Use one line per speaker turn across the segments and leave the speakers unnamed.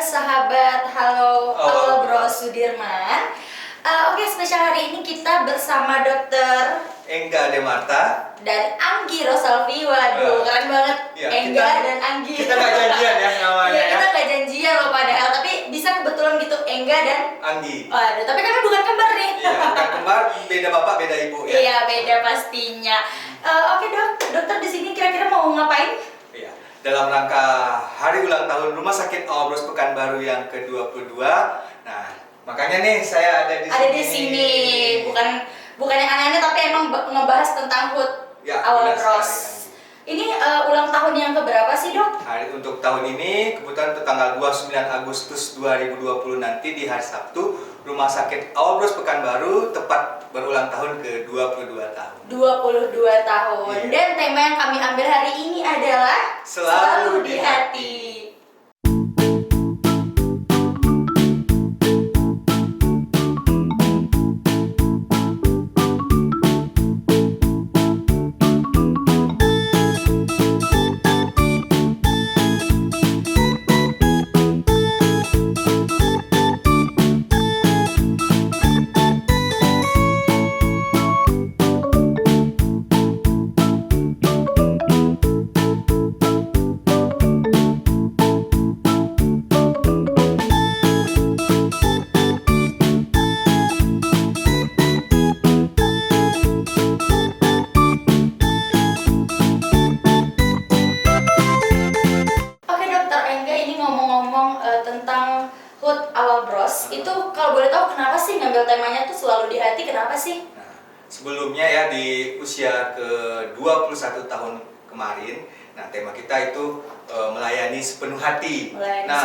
sahabat, halo Bro Sudirman. Oke, spesial hari ini kita bersama Dokter
Engga Demarta
dan Anggi Rosalvi. Waduh, keren banget ya, Engga dan Anggi.
Kita nggak janjian ya namanya.
Iya, kita nggak janjian loh padahal, tapi bisa kebetulan gitu Engga dan
Anggi.
Waduh, tapi kan bukan kembar nih.
Iya, bukan kembar, beda bapak, beda ibu ya.
Iya, beda pastinya. Oke dok, dokter di sini kira-kira mau ngapain?
Iya, dalam rangka hari ulang tahun Rumah Sakit Awal Bros Pekanbaru yang ke-22. Nah, makanya nih saya ada di sini.
Ada di sini, bukan yang aneh-aneh, tapi emang ngebahas tentang HUT
Ya,
Awal
benar
Bros.
sekali,
Ini ulang tahun yang keberapa sih dok?
Hari untuk tahun ini kebetulan untuk tanggal 29 Agustus 2020 nanti di hari Sabtu Rumah Sakit Awal Bros Pekanbaru tepat berulang tahun ke-22 tahun.
22 tahun.
Iya.
Dan tema yang kami ambil hari ini adalah
Selalu di hati.
Tentang HUT Awal Bros, itu kalau boleh tahu kenapa sih ngambil temanya tuh selalu di hati, kenapa sih?
Nah, sebelumnya ya di usia ke-21 tahun kemarin, nah tema kita itu melayani sepenuh hati.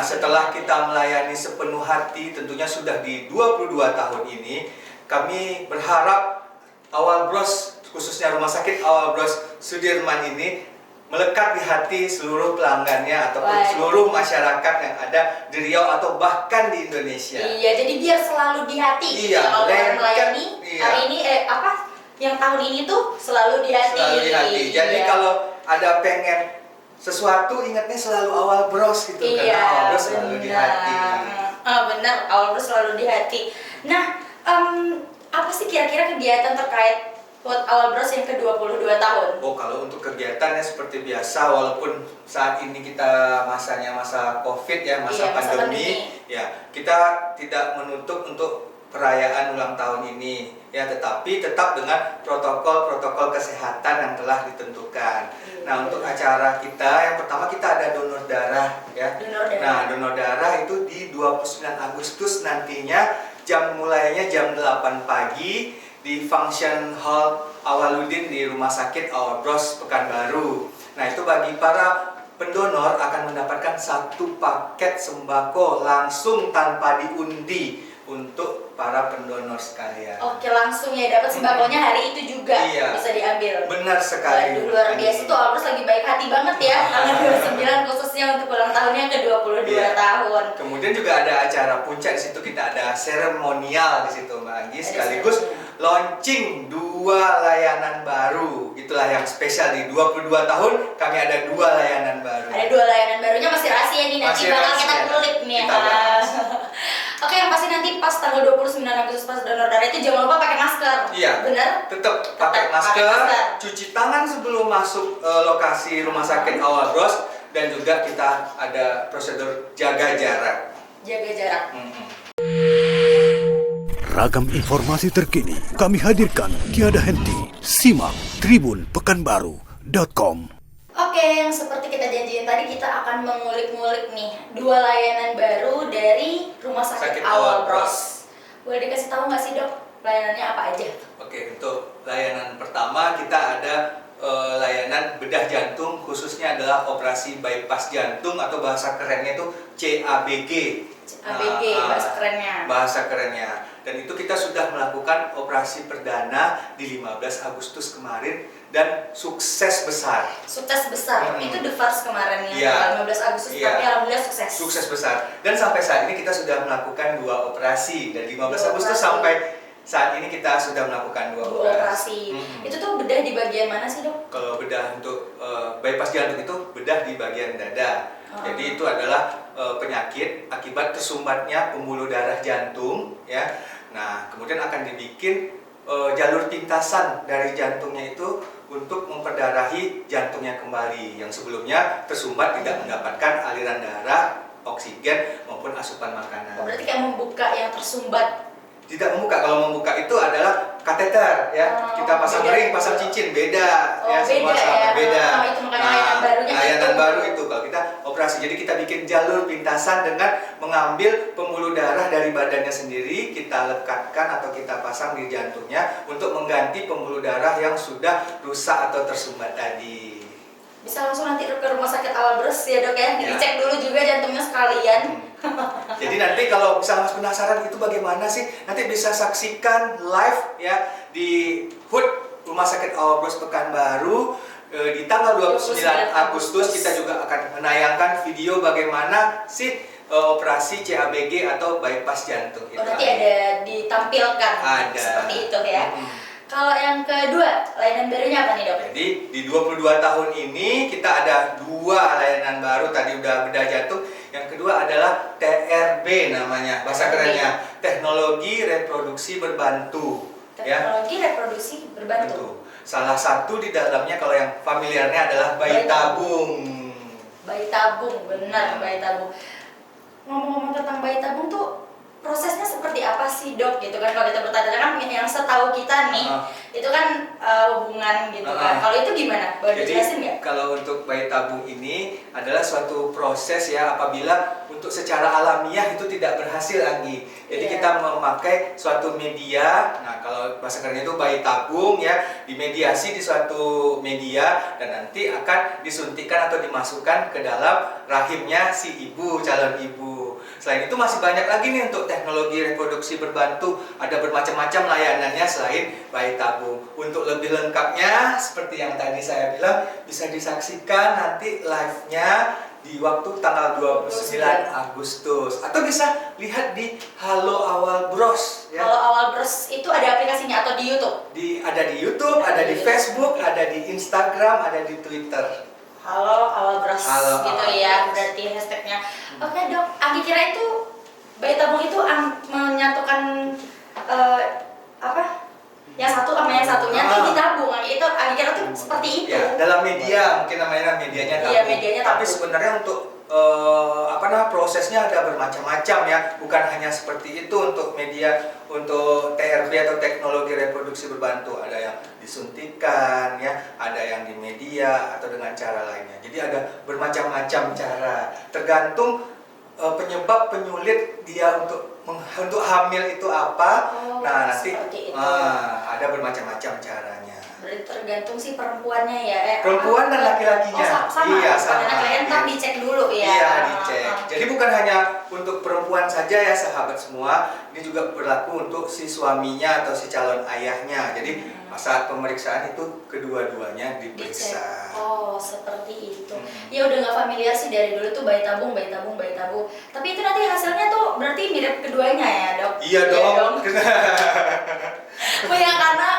Setelah kita melayani sepenuh hati, tentunya sudah di 22 tahun ini, kami berharap Awal Bros, khususnya Rumah Sakit Awal Bros Sudirman ini melekat di hati seluruh pelanggannya ataupun seluruh masyarakat yang ada di Riau atau bahkan di Indonesia.
Iya, jadi biar selalu di hati.
Iya,
kalau melayani hari ini yang tahun ini tuh selalu di hati.
Selalu di hati. Jadi kalau ada pengen sesuatu ingatnya selalu Awal Bros gitu, karena Awal Bros selalu di hati.
Benar, Awal Bros selalu di hati. Nah, apa sih kira-kira kegiatan terkait HUT Awal Bros yang ke-22 tahun?
Oh, kalau untuk kegiatannya seperti biasa, walaupun saat ini kita masanya masa COVID ya, masa pandemi, ya kita tidak menutup untuk perayaan ulang tahun ini, ya, tetapi tetap dengan protokol-protokol kesehatan yang telah ditentukan. Nah, untuk acara kita, yang pertama kita ada donor darah, ya. Nah, donor darah itu di 29 Agustus nantinya, mulainya jam 8 pagi di Function Hall Awaludin di Rumah Sakit Awal Bros Pekanbaru. Nah, itu bagi para pendonor akan mendapatkan satu paket sembako langsung tanpa diundi untuk para pendonor sekalian.
Oke, langsung ya dapat sembakonya hari itu juga bisa diambil.
Benar sekali.
Waduh, luar biasa tuh Awal Bros lagi baik hati banget ya. Tanggal 29 khususnya untuk ulang tahunnya ke-22 tahun.
Kemudian juga ada acara puncak di situ, kita ada seremonial di situ Mbak Anggi, sekaligus launching 2 layanan baru. Itulah yang spesial di 22 tahun kami ada 2 layanan baru.
Ada 2 layanan barunya, masih rahasia nih, nanti bakal kita kulik nih. Oke, yang pasti nanti pas tanggal 29 Agustus pas donor darah itu jangan lupa pakai masker.
Iya.
Benar?
Tetap pakai masker, cuci tangan sebelum masuk lokasi Rumah Sakit Awal Bros, dan juga kita ada prosedur jaga jarak.
Jaga jarak.
Ragam informasi terkini kami hadirkan tiada henti. Simak tribunpekanbaru.com.
Oke, yang seperti kita janjiin tadi, kita akan mengulik-ngulik nih 2 layanan baru dari Rumah Sakit Awal Bros. Boleh dikasih tahu nggak sih dok, layanannya apa aja?
Oke, untuk layanan pertama kita ada layanan bedah jantung, khususnya adalah operasi bypass jantung atau bahasa kerennya itu CABG.
bahasa kerennya.
Bahasa kerennya. Dan itu kita sudah melakukan operasi perdana di 15 Agustus kemarin dan sukses besar.
Sukses besar. Itu the first kemarin
ya,
15 Agustus, tapi alhamdulillah sukses.
Sukses besar. Dan sampai saat ini kita sudah melakukan 2 operasi dari 15 Agustus sampai saat ini kita sudah melakukan 2 operasi.
Itu tuh bedah di bagian mana sih dok?
Kalau bedah untuk bypass jantung itu bedah di bagian dada. Jadi itu adalah penyakit akibat tersumbatnya pembuluh darah jantung ya. Nah, kemudian akan dibikin jalur pintasan dari jantungnya itu untuk memperdarahi jantungnya kembali yang sebelumnya tersumbat tidak mendapatkan aliran darah, oksigen maupun asupan makanan.
Berarti kayak membuka yang tersumbat.
Tidak membuka, kalau membuka itu adalah kateter ya. Kita pasang ring, pasang cincin, beda ya, semua
beda
sama
ya.
beda.
Itu makanya layanan barunya
layanan
itu.
baru itu kalau kita operasi. Jadi kita bikin jalur pintasan dengan mengambil pembuluh darah dari badannya sendiri, kita lekatkan atau kita pasang di jantungnya untuk mengganti pembuluh darah yang sudah rusak atau tersumbat tadi.
Bisa langsung nanti ke rumah sakit Awal Bros ya dok ya,
Ya.
dicek dulu juga jantungnya sekalian.
Jadi nanti kalau misalnya Mas penasaran itu bagaimana sih, nanti bisa saksikan live ya di HUT Rumah Sakit Awal Bros Pekanbaru di tanggal 29 Agustus. Kita juga akan menayangkan video bagaimana sih operasi CABG atau bypass jantung.
Oh, nanti ada ditampilkan
Ada.
seperti itu ya. Kalau yang kedua, layanan barunya apa nih dok?
Jadi di 22 tahun ini kita ada 2 layanan baru. Tadi udah bedah jantung. Yang kedua adalah TRB namanya, bahasa kerennya teknologi reproduksi berbantu.
Teknologi reproduksi berbantu.
Betul. Salah satu di dalamnya kalau yang familiarnya adalah bayi tabung.
Bayi tabung, benar bayi tabung. Ngomong-ngomong tentang bayi tabung tuh prosesnya seperti apa sih dok gitu kan, kalau kita bertanya kan yang setahu kita nih itu kan hubungan gitu kan. Kalau itu gimana? Boleh dijelasin nggak?
Kalau untuk bayi tabung ini adalah suatu proses ya apabila untuk secara alamiah itu tidak berhasil Anggi. Jadi kita memakai suatu media. Nah, kalau bahasa kerennya itu bayi tabung ya, dimediasi di suatu media dan nanti akan disuntikkan atau dimasukkan ke dalam rahimnya si ibu, calon ibu. Selain itu masih banyak lagi nih untuk teknologi reproduksi berbantu, ada bermacam-macam layanannya selain bayi tabung. Untuk lebih lengkapnya seperti yang tadi saya bilang bisa disaksikan nanti live-nya di waktu tanggal 29 Agustus atau bisa lihat di Halo Awal Bros ya.
Halo Awal Bros itu ada aplikasinya atau di YouTube?
Ada di YouTube, ada di Facebook, ada di Instagram, ada di Twitter.
Halo Awal Bros
Halo,
gitu
Awal
ya,
Bros.
berarti hashtagnya. Oke dok, Anggi kira itu bayi tabung itu menyatukan apa? Yang satu sama yang satunya tuh ditabung. Itu Anggi kira tuh seperti itu.
Ya, dalam media mungkin namanya medianya tabung.
Iya, medianya tabung.
Tapi sebenarnya untuk prosesnya ada bermacam-macam ya, bukan hanya seperti itu untuk media, untuk TRB atau teknologi reproduksi berbantu. Ada yang disuntikan ya, ada yang di media atau dengan cara lainnya. Jadi ada bermacam-macam cara, tergantung penyebab penyulit dia untuk hamil itu apa. Nah nanti ada bermacam-macam caranya.
Berarti tergantung si perempuannya ya.
Perempuan dan laki-lakinya.
Sama.
Iya, sama.
Ntar dicek dulu ya.
Iya, dicek. Jadi bukan hanya untuk perempuan saja ya sahabat semua, ini juga berlaku untuk si suaminya atau si calon ayahnya. Jadi saat pemeriksaan itu kedua-duanya diperiksa.
Dicek. Oh, seperti itu. Ya udah nggak familiar sih dari dulu tuh bayi tabung. Tapi itu nanti hasilnya tuh berarti mirip keduanya ya dok?
Iya dong.
Oh ya karena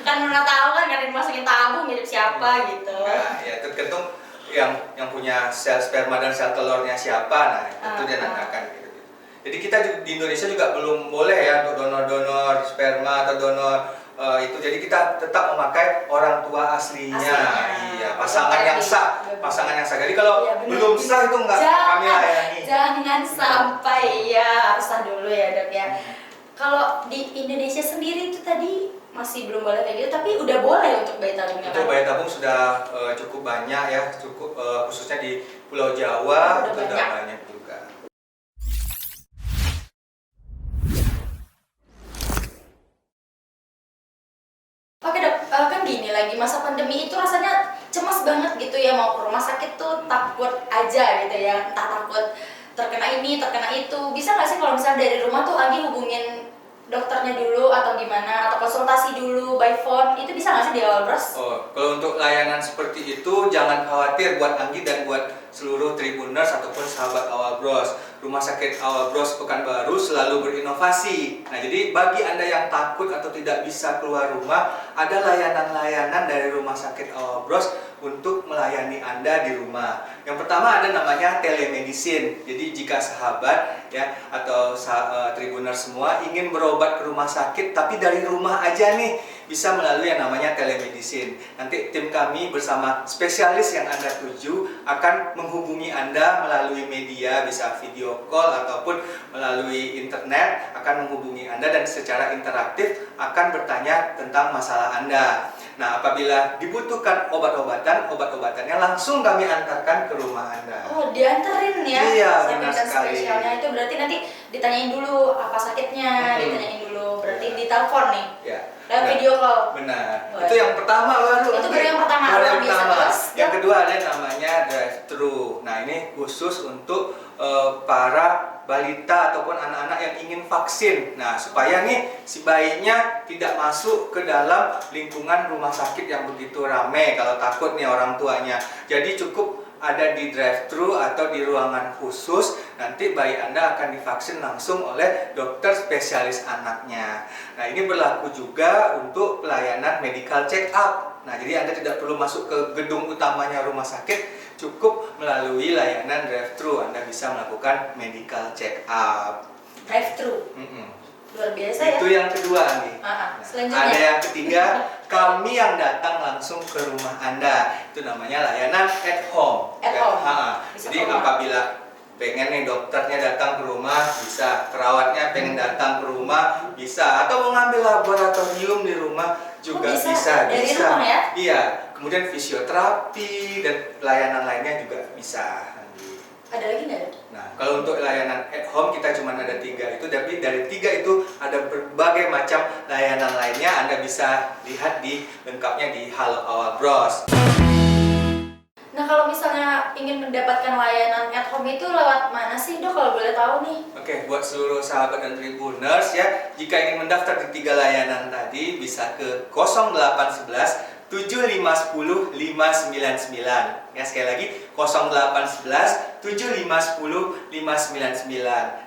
kan mana tahu kan nggak dimasukin tabung mirip siapa gitu.
Nah, ya tergantung yang punya sel sperma dan sel telurnya siapa. Nah itu dia nantikan gitu. Jadi kita di Indonesia juga belum boleh ya untuk donor sperma atau donor itu. Jadi kita tetap memakai orang tua aslinya. Iya, pasangan yang sah. Jadi kalau belum sah itu nggak kami layani.
Jangan sampai ya, harus sah dulu ya dok ya. Kalau di Indonesia sendiri itu tadi masih belum boleh kayak gitu, tapi udah boleh untuk bayi tabungnya.
Untuk bayi tabung sudah cukup banyak ya, cukup khususnya di Pulau Jawa itu udah banyak juga.
Oke dok, kan gini lagi masa pandemi itu rasanya cemas banget gitu ya, mau ke rumah sakit tuh takut aja gitu ya, entah takut terkena ini, terkena itu. Bisa nggak sih kalau misalnya dari rumah tuh Anggi hubungin dokternya dulu atau gimana, atau konsultasi dulu by phone, itu bisa nggak sih di Awal Bros?
Oh, kalau untuk layanan seperti itu jangan khawatir buat Anggi dan buat seluruh Tribuners ataupun sahabat Awal Bros. Rumah Sakit Awal Bros Pekanbaru selalu berinovasi. Nah, jadi bagi Anda yang takut atau tidak bisa keluar rumah, ada layanan-layanan dari Rumah Sakit Awal Bros untuk melayani Anda di rumah. Yang pertama ada namanya telemedicine. Jadi jika sahabat ya atau Tribuners semua ingin berobat ke rumah sakit tapi dari rumah aja nih, bisa melalui yang namanya telemedicine. Nanti tim kami bersama spesialis yang Anda tuju akan menghubungi Anda melalui media, bisa video call ataupun melalui internet, akan menghubungi Anda dan secara interaktif akan bertanya tentang masalah Anda. Nah, apabila dibutuhkan obat-obatannya langsung kami antarkan ke rumah Anda.
Oh, dianterin ya?
Iya,
Sakit
benar
dan
sekali.
spesialnya itu berarti nanti ditanyain dulu apa sakitnya, ditanyain dulu. Berarti ditelepon nih.
Ya.
Lewat video call.
Benar.
Wah.
Itu yang pertama baru.
Itu baru yang pertama.
Baru yang
Luar biasa.
pertama.
Terus,
Yang kedua ada namanya drive-thru. Nah, ini khusus untuk para balita ataupun anak-anak yang ingin vaksin. Nah, supaya nih si bayinya tidak masuk ke dalam lingkungan rumah sakit yang begitu ramai kalau takut nih orang tuanya. Jadi cukup ada di drive-thru atau di ruangan khusus, nanti bayi Anda akan divaksin langsung oleh dokter spesialis anaknya. Nah, ini berlaku juga untuk pelayanan medical check up. Nah, jadi Anda tidak perlu masuk ke gedung utamanya rumah sakit, cukup melalui layanan drive-thru Anda bisa melakukan medical check up.
Drive-thru. Luar biasa
Itu
ya.
yang kedua nih.
Selanjutnya.
Ada yang ketiga, kami yang datang langsung ke rumah Anda. Itu namanya layanan at home.
At
Ya,
home. Bisa
Jadi
ke rumah.
apabila pengen nih dokternya datang ke rumah, bisa. Perawatnya pengen datang ke rumah, bisa. Atau mau ngambil laboratorium di rumah juga
Oh, bisa?
bisa.
Dari rumah ya?
Iya. Kemudian fisioterapi dan layanan lainnya juga bisa.
Ada lagi nggak?
Nah, kalau untuk layanan at home kita cuma ada 3 itu, tapi dari 3 itu ada berbagai macam layanan lainnya. Anda bisa lihat di lengkapnya di Halo Awal Bros.
Nah, kalau misalnya ingin mendapatkan layanan at home itu lewat mana sih, Dok, kalau boleh tahu nih?
Oke, buat seluruh sahabat dan Tribuners ya, jika ingin mendaftar di 3 layanan tadi bisa ke 0811 7510 599. Ya, sekali lagi 0811 7510 599.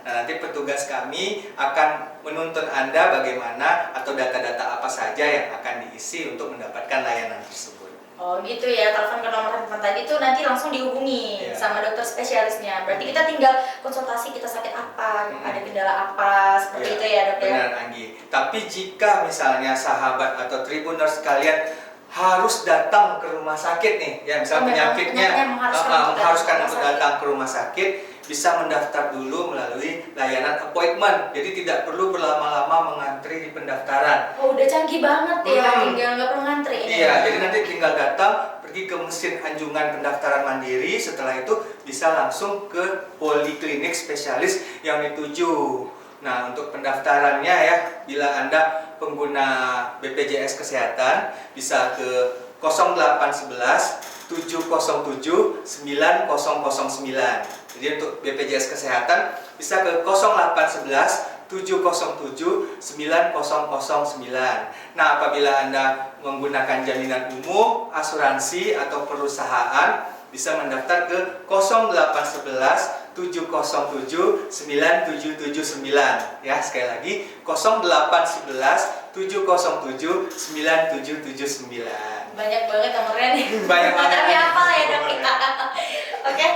Nah, nanti petugas kami akan menuntun Anda bagaimana atau data-data apa saja yang akan diisi untuk mendapatkan layanan tersebut.
Oh gitu ya, telepon ke nomor handphone tadi itu nanti langsung dihubungi sama dokter spesialisnya. Berarti kita tinggal konsultasi kita sakit apa, ada kendala apa, seperti itu ya, Dok ya.
Benar, Anggi. Tapi jika misalnya sahabat atau Tribuners sekalian harus datang ke rumah sakit nih, ya misalnya penyakitnya mengharuskan untuk datang ke rumah sakit, bisa mendaftar dulu melalui layanan appointment. Jadi tidak perlu berlama-lama mengantri di pendaftaran.
Oh, udah canggih banget ya, tinggal nggak perlu ngantri.
Iya, jadi nanti tinggal datang, pergi ke mesin anjungan pendaftaran mandiri, setelah itu bisa langsung ke poliklinik spesialis yang dituju. Nah, untuk pendaftarannya ya, bila Anda pengguna BPJS Kesehatan bisa ke 0811 707 9009. Jadi untuk BPJS Kesehatan bisa ke 0811 707 9009. Nah, apabila Anda menggunakan jaminan umum, asuransi atau perusahaan bisa mendaftar ke 0811 707 9779. Ya, sekali lagi 0811 707 9779.
Banyak banget nomornya nih.
Banyak banget.
Tapi apa ya, Dok? Oke.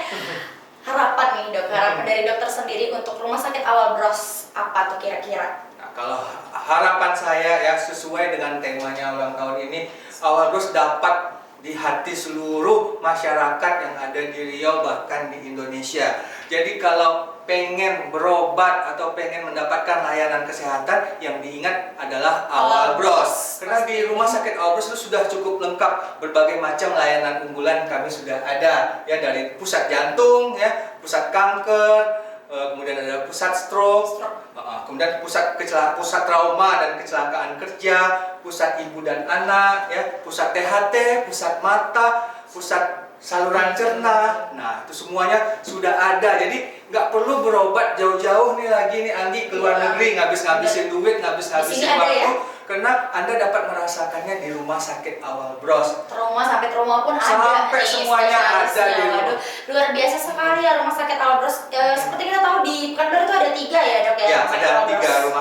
Harapan nih, Dok, harapan dari dokter sendiri untuk Rumah Sakit Awal Bros apa tuh kira-kira?
Nah, kalau harapan saya ya sesuai dengan temanya ulang tahun ini, Awal Bros dapat di hati seluruh masyarakat yang ada di Riau bahkan di Indonesia. Jadi kalau pengen berobat atau pengen mendapatkan layanan kesehatan, yang diingat adalah Awal Bros. Karena di Rumah Sakit Awal Bros itu sudah cukup lengkap, berbagai macam layanan unggulan kami sudah ada ya, dari pusat jantung ya, pusat kanker, kemudian ada pusat stroke, kemudian pusat trauma dan kecelakaan kerja, pusat ibu dan anak, ya, pusat THT, pusat mata, pusat saluran cerna. Nah, itu semuanya sudah ada. Jadi nggak perlu berobat jauh-jauh nih lagi nih Anggi ke luar negeri, ngabis-ngabisin duit, ngabis-ngabisin waktu.
Ya?
Karena Anda dapat merasakannya di Rumah Sakit Awal Bros.
Trauma sampai trauma pun ada.
Sampai semuanya ada di rumah.
Luar biasa sekali ya Rumah Sakit Awal Bros. Seperti kita tahu di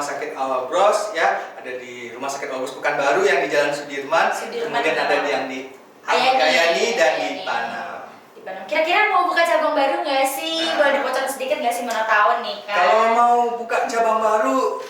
Sakit Awal Bros ya, ada di Rumah Sakit Awal Bros Pekanbaru yang di Jalan Sudirman, kemudian ada yang di Ayani dan di Panam.
Kira-kira mau buka cabang baru nggak sih? Boleh dibocorin sedikit nggak sih, mana tahu nih kan?
Kalau mau buka cabang baru,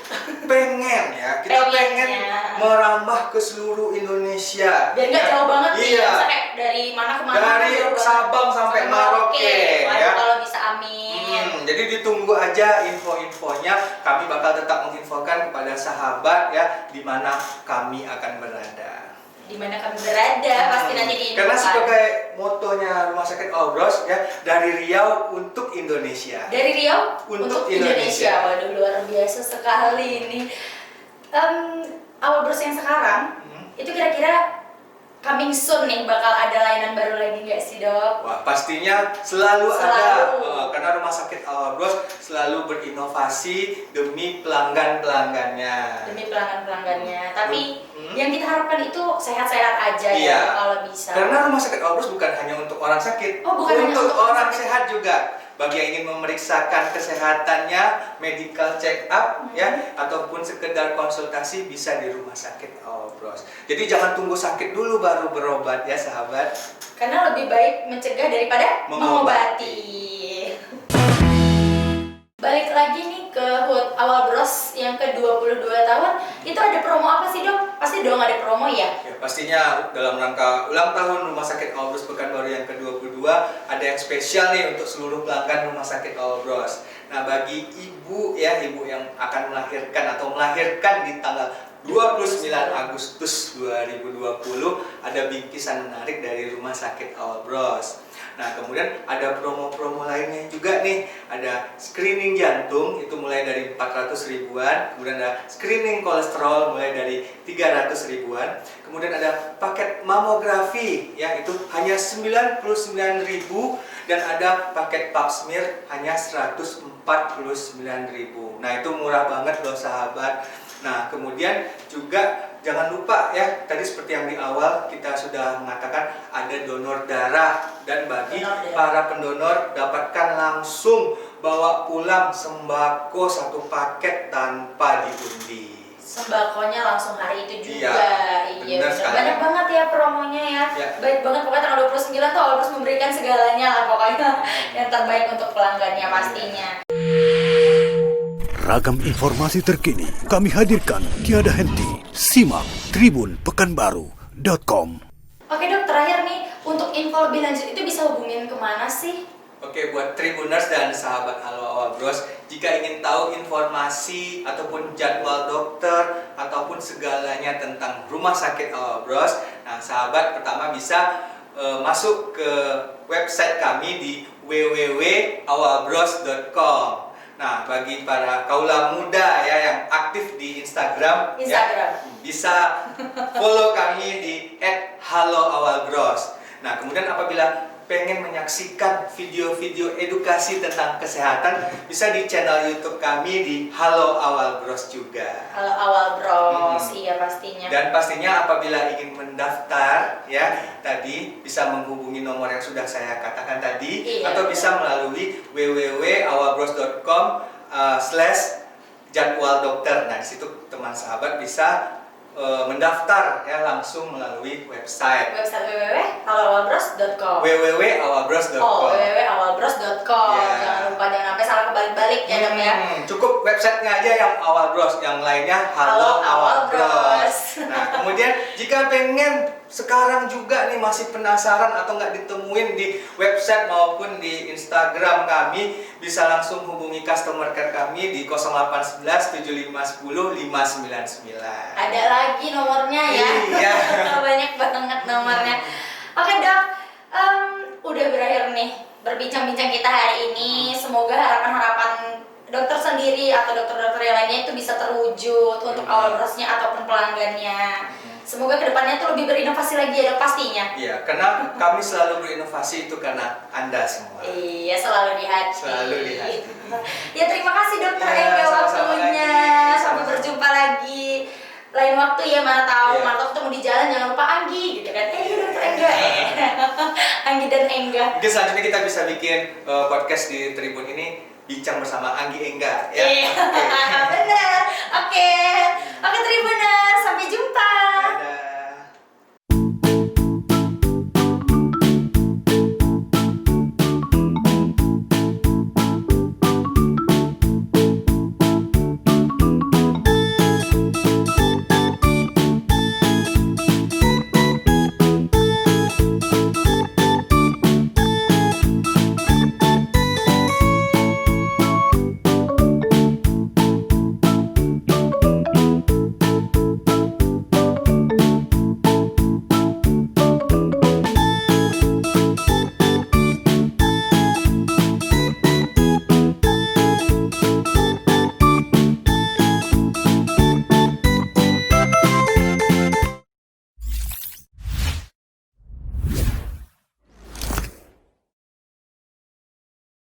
pengen ya, kita pengen merambah ke seluruh Indonesia.
Biar nggak jauh banget nih,
iya.
misalnya kayak dari mana ke mana.
Dari Sabang sampai Merauke. Ya.
Kalau bisa amin.
Jadi ditunggu aja info-infonya. Kami bakal tetap menginfokan kepada sahabat ya, di mana kami akan berada.
Di mana kami berada, pasti nanti diinfokan.
Karena sebagai motonya Rumah Sakit Awal Bros ya, dari Riau untuk Indonesia.
Dari Riau
untuk Indonesia.
Waduh, luar biasa sekali ini. Awal Bros yang sekarang itu kira-kira coming soon nih, bakal ada layanan baru lagi nggak sih, Dok?
Wah, pastinya selalu ada. Karena Rumah Sakit Awal Bros selalu berinovasi demi pelanggan-pelanggannya.
Tapi yang kita harapkan itu sehat-sehat aja
iya.
ya, kalau bisa.
Karena Rumah Sakit Awal Bros bukan hanya untuk orang sakit,
bukan hanya
untuk
orang
orang sehat juga. Bagi yang ingin memeriksakan kesehatannya, medical check up ya, ataupun sekedar konsultasi bisa di Rumah Sakit Awal Bros. Jadi jangan tunggu sakit dulu baru berobat ya, sahabat.
Karena lebih baik mencegah daripada mengobati. Balik lagi nih ke HUT Awal Bros yang ke-22 tahun, itu ada promo apa sih, Dok? Pasti dong ada promo ya?
Ya, pastinya dalam rangka ulang tahun Rumah Sakit Awal Bros Pekanbaru yang ke-22 ada yang spesial nih untuk seluruh pelanggan Rumah Sakit Awal Bros. Nah, bagi ibu ya, ibu yang akan melahirkan atau melahirkan di tanggal 29 Agustus 2020 ada bingkisan menarik dari Rumah Sakit Awal Bros. Nah, kemudian ada promo-promo lainnya juga nih. Ada screening jantung itu mulai dari 400 ribuan, kemudian ada screening kolesterol mulai dari 300 ribuan. Kemudian ada paket mamografi ya, itu hanya 99.000, dan ada paket pap smear hanya 149.000. Nah, itu murah banget loh, sahabat. Nah, kemudian juga jangan lupa ya, tadi seperti yang di awal kita sudah mengatakan ada donor darah, dan bagi para pendonor dapatkan langsung bawa pulang sembako 1 paket tanpa diundi.
Sembakonya langsung hari itu juga.
Iya, benar sekali.
Banyak banget ya promonya ya. Baik banget, pokoknya tanggal 29 tuh harus memberikan segalanya lah pokoknya. Yang terbaik untuk pelanggannya pastinya.
Ragam informasi terkini kami hadirkan tiada henti. Simak tribunpekanbaru.com.
Oke, Dok, terakhir nih, untuk info lebih lanjut itu bisa hubungin kemana sih?
Oke, buat Tribuners dan sahabat Halo Awal Bros, jika ingin tahu informasi ataupun jadwal dokter ataupun segalanya tentang Rumah Sakit Awal Bros, nah sahabat pertama bisa masuk ke website kami di www.awalbros.com. Nah, bagi para kaula muda ya yang aktif di Instagram. Ya, bisa follow kami di @haloawalbros. Nah, kemudian apabila pengen menyaksikan video-video edukasi tentang kesehatan, bisa di channel YouTube kami di Halo Awal Bros juga.
Halo Awal Bros, iya pastinya.
Dan pastinya apabila ingin mendaftar ya, tadi bisa menghubungi nomor yang sudah saya katakan tadi, atau bisa melalui www.awalbros.com/jadwal dokter. Nah, di situ teman sahabat bisa mendaftar ya langsung melalui website
www.haloawalbros.com.
www.awalbros.com.
www.awalbros.com.
Ya.
Jangan lupa, jangan sampai salah kebalik-balik ya, Dok ya.
Cukup websitenya aja yang Awal Bros, yang lainnya Halo Awal Bros. Nah, kemudian jika pengen sekarang juga nih masih penasaran atau nggak ditemuin di website maupun di Instagram kami, bisa langsung hubungi customer care kami di 0811 7510 599.
Ada lagi nomornya ya.
Iya.
Banyak banget nomornya. Oke, Dok, udah berakhir nih berbincang-bincang kita hari ini. Semoga harapan-harapan dokter sendiri atau dokter-dokter yang lainnya itu bisa terwujud untuk Awal Brosnya ataupun pelanggannya. Semoga kedepannya tuh lebih berinovasi lagi ya, Dok, pastinya.
Iya, karena kami selalu berinovasi itu karena Anda semua.
Iya, selalu di hati.
Selalu di hati.
Ya, terima kasih Dokter
Ya,
Engga
sama-sama
waktunya.
lagi.
Sampai berjumpa lagi. Lain waktu ya, mana tahu,
Iya.
mana tahu ketemu di jalan, jangan lupa Anggi gitu kan. Dokter Engga. Anggi dan Engga.
Mungkin selanjutnya kita bisa bikin podcast di Tribun ini bincang bersama Anggi Enggar ya.
Iya, benar. Oke, Tribuners, sampai jumpa.